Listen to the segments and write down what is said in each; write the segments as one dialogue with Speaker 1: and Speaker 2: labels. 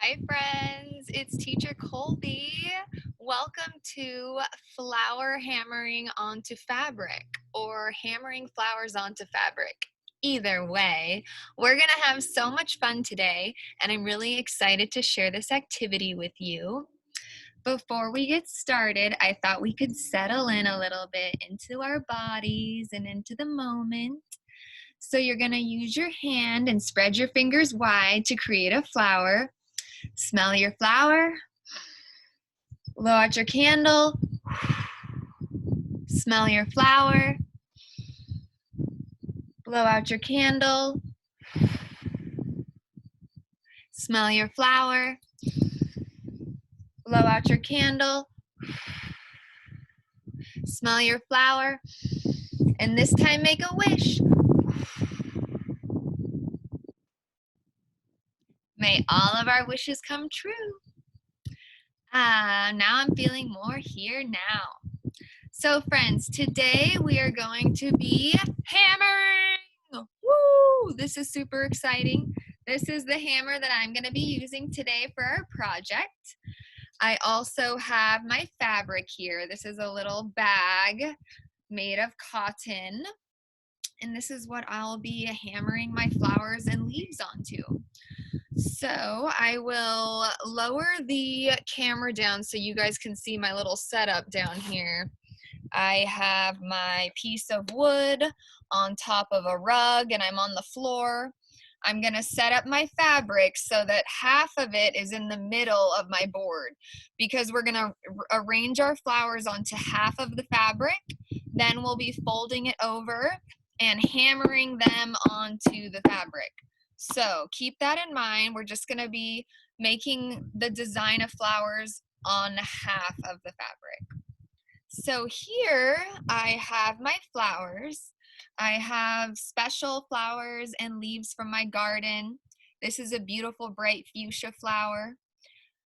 Speaker 1: Hi friends, it's teacher Colby. Welcome to flower hammering onto fabric or hammering flowers onto fabric. Either way, we're gonna have so much fun today and I'm really excited to share this activity with you. Before we get started, I thought we could settle in a little bit into our bodies and into the moment. So you're gonna use your hand and spread your fingers wide to create a flower. Smell your flower, blow out your candle, smell your flower, blow out your candle, smell your flower, blow out your candle, smell your flower, and this time make a wish. May all of our wishes come true. Now I'm feeling more here now. So friends, today we are going to be hammering. Woo! This is super exciting. This is the hammer that I'm going to be using today for our project. I also have my fabric here. This is a little bag made of cotton. And this is what I'll be hammering my flowers and leaves onto. So I will lower the camera down so you guys can see my little setup down here. I have my piece of wood on top of a rug and I'm on the floor. I'm gonna set up my fabric so that half of it is in the middle of my board because we're gonna arrange our flowers onto half of the fabric. Then we'll be folding it over and hammering them onto the fabric. So keep that in mind. We're just gonna be making the design of flowers on half of the fabric. So here I have my flowers. I have special flowers and leaves from my garden. This is a beautiful bright fuchsia flower.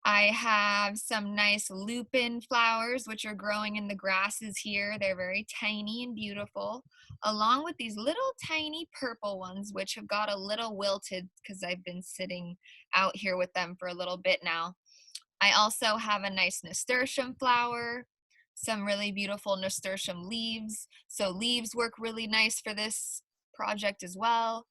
Speaker 1: I have some nice lupin flowers, which are growing in the grasses here. They're very tiny and beautiful, along with these little tiny purple ones, which have got a little wilted because I've been sitting out here with them for a little bit now. I also have a nice nasturtium flower, some really beautiful nasturtium leaves. So leaves work really nice for this project as well.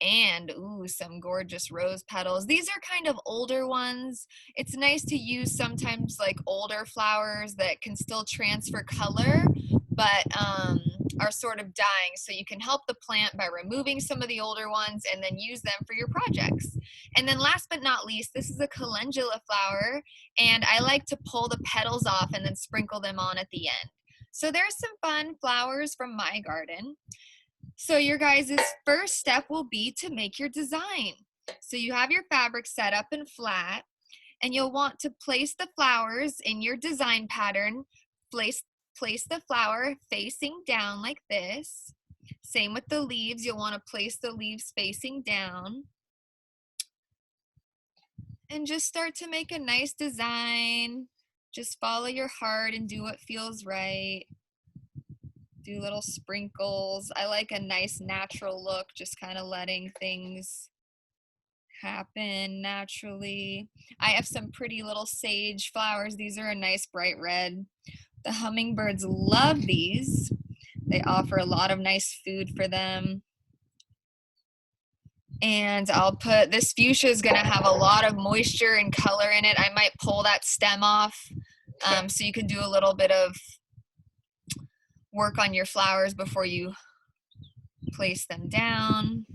Speaker 1: And ooh, some gorgeous rose petals. These are kind of older ones. It's nice to use sometimes like older flowers that can still transfer color, but are sort of dying. So you can help the plant by removing some of the older ones and then use them for your projects. And then last but not least, this is a calendula flower, and I like to pull the petals off and then sprinkle them on at the end. So there's some fun flowers from my garden. So your guys' first step will be to make your design. So you have your fabric set up and flat, and you'll want to place the flowers in your design pattern. Place the flower facing down like this. Same with the leaves. You'll want to place the leaves facing down. And just start to make a nice design. Just follow your heart and do what feels right. Do little sprinkles. I like a nice natural look, just kind of letting things happen naturally. I have some pretty little sage flowers. These are a nice bright red. The hummingbirds love these. They offer a lot of nice food for them. And I'll put, this fuchsia is gonna have a lot of moisture and color in it. I might pull that stem off so you can do a little bit of work on your flowers before you place them down.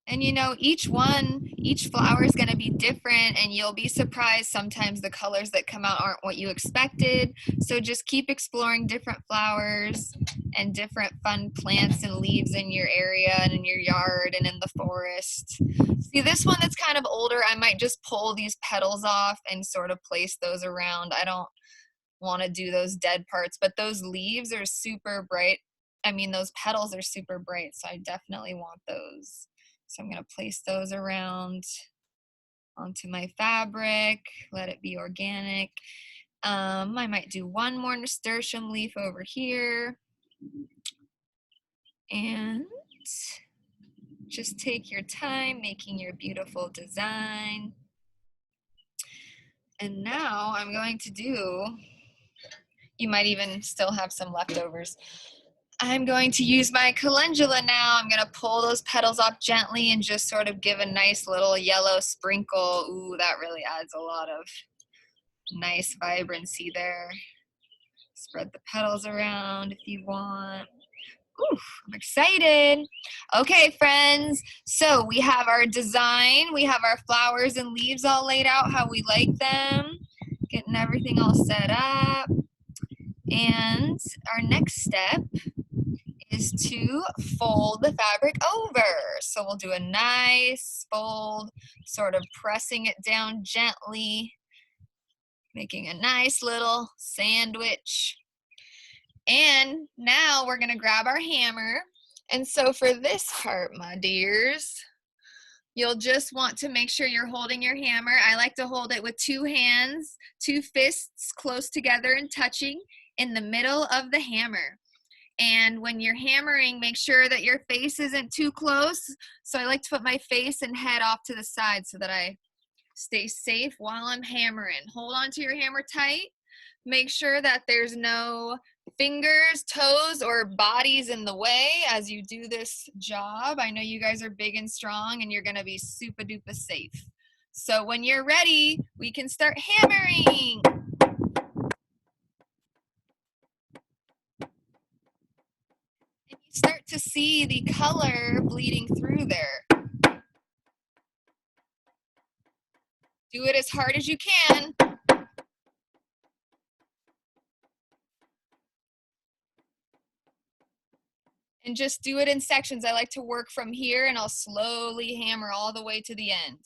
Speaker 1: And you know, each flower is going to be different, and you'll be surprised sometimes the colors that come out aren't what you expected. So just keep exploring different flowers and different fun plants and leaves in your area and in your yard and in the forest. See, this one that's kind of older, I might just pull these petals off and sort of place those around. I don't want to do those dead parts, but those leaves are super bright. I mean, those petals are super bright, so I definitely want those. So I'm going to place those around onto my fabric, let it be organic. I might do one more nasturtium leaf over here. And Just take your time making your beautiful design. And now I'm going to do, you might even still have some leftovers. I'm going to use my calendula now. I'm going to pull those petals off gently and just sort of give a nice little yellow sprinkle. Ooh, that really adds a lot of nice vibrancy there. Spread the petals around if you want. Ooh, I'm excited. Okay, friends, so we have our design. We have our flowers and leaves all laid out how we like them. Getting everything all set up. And our next step is to fold the fabric over. So we'll do a nice fold, sort of pressing it down gently, making a nice little sandwich. And now we're gonna grab our hammer. And so for this part, my dears, you'll just want to make sure you're holding your hammer. I like to hold it with two hands, two fists close together and touching in the middle of the hammer. And when you're hammering, make sure that your face isn't too close. So I like to put my face and head off to the side so that I stay safe while I'm hammering. Hold on to your hammer tight. Make sure that there's no fingers, toes, or bodies in the way as you do this job. I know you guys are big and strong and you're gonna be super duper safe. So when you're ready, we can start hammering. And you start to see the color bleeding through there. Do it as hard as you can. And just do it in sections. I like to work from here and I'll slowly hammer all the way to the end.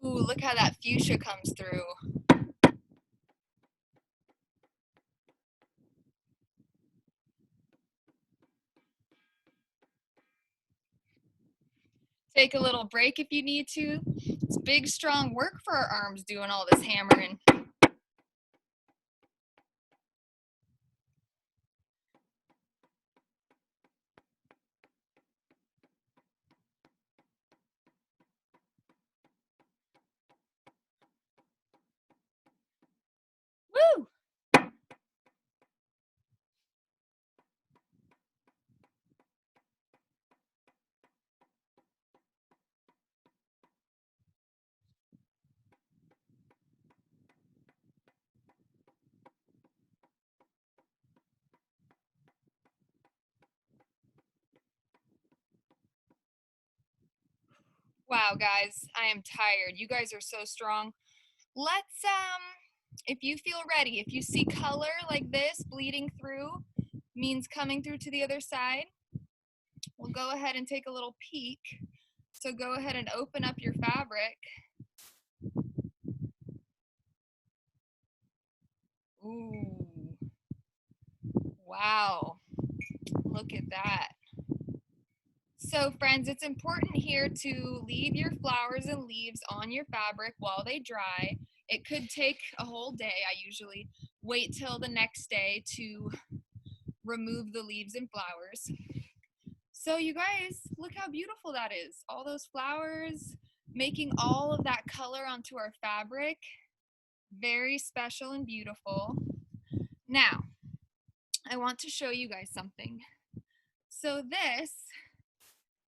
Speaker 1: Ooh, look how that fuchsia comes through. Take a little break if you need to. It's big, strong work for our arms doing all this hammering. Woo! Wow, guys, I am tired. You guys are so strong. Let's, if you feel ready, if you see color like this bleeding through, means coming through to the other side, we'll go ahead and take a little peek. So go ahead and open up your fabric. Ooh, wow, look at that. So friends, it's important here to leave your flowers and leaves on your fabric while they dry. It could take a whole day. I usually wait till the next day to remove the leaves and flowers. So you guys, look how beautiful that is. All those flowers making all of that color onto our fabric. Very special and beautiful. Now, I want to show you guys something. So this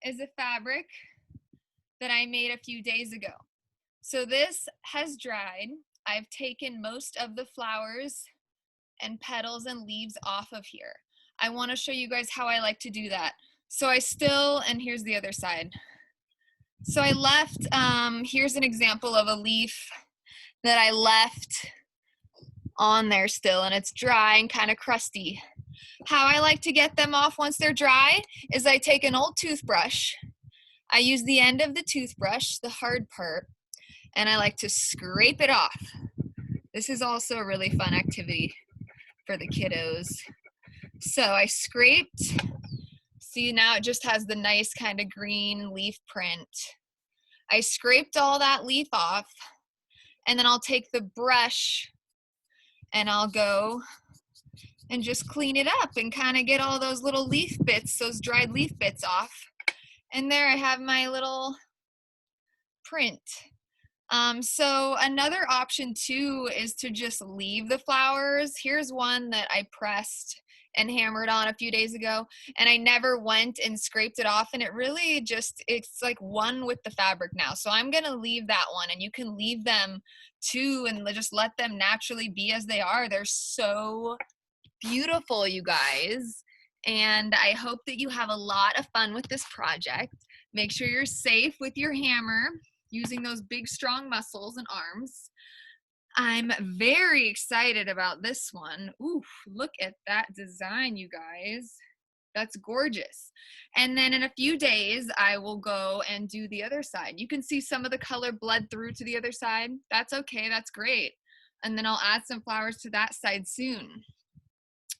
Speaker 1: is a fabric that I made a few days ago. So this has dried. I've taken most of the flowers and petals and leaves off of here. I want to show you guys how I like to do that. So I still, and here's the other side. So I left, here's an example of a leaf that I left on there still, and it's dry and kind of crusty. How I like to get them off once they're dry is I take an old toothbrush. I use the end of the toothbrush, the hard part, and I like to scrape it off. This is also a really fun activity for the kiddos. So I scraped. See, now it just has the nice kind of green leaf print. I scraped all that leaf off, and then I'll take the brush and I'll go and just clean it up and kind of get all those little leaf bits, those dried leaf bits off. And there I have my little print. So another option too is to just leave the flowers. Here's one that I pressed and hammered on a few days ago, and I never went and scraped it off, and it really just, it's like one with the fabric now. So I'm gonna leave that one, and you can leave them too and just let them naturally be as they are. They're so beautiful, you guys. And I hope that you have a lot of fun with this project. Make sure you're safe with your hammer, using those big strong muscles and arms. I'm very excited about this one. Oof, look at that design, you guys. That's gorgeous. And then in a few days, I will go and do the other side. You can see some of the color bled through to the other side. That's okay, that's great. And then I'll add some flowers to that side soon.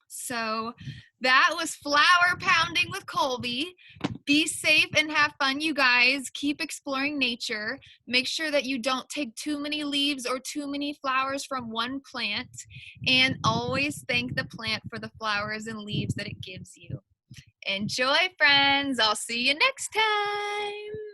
Speaker 1: So that was flower pounding with Colby. Be safe and have fun, you guys. Keep exploring nature. Make sure that you don't take too many leaves or too many flowers from one plant. And always thank the plant for the flowers and leaves that it gives you. Enjoy, friends. I'll see you next time.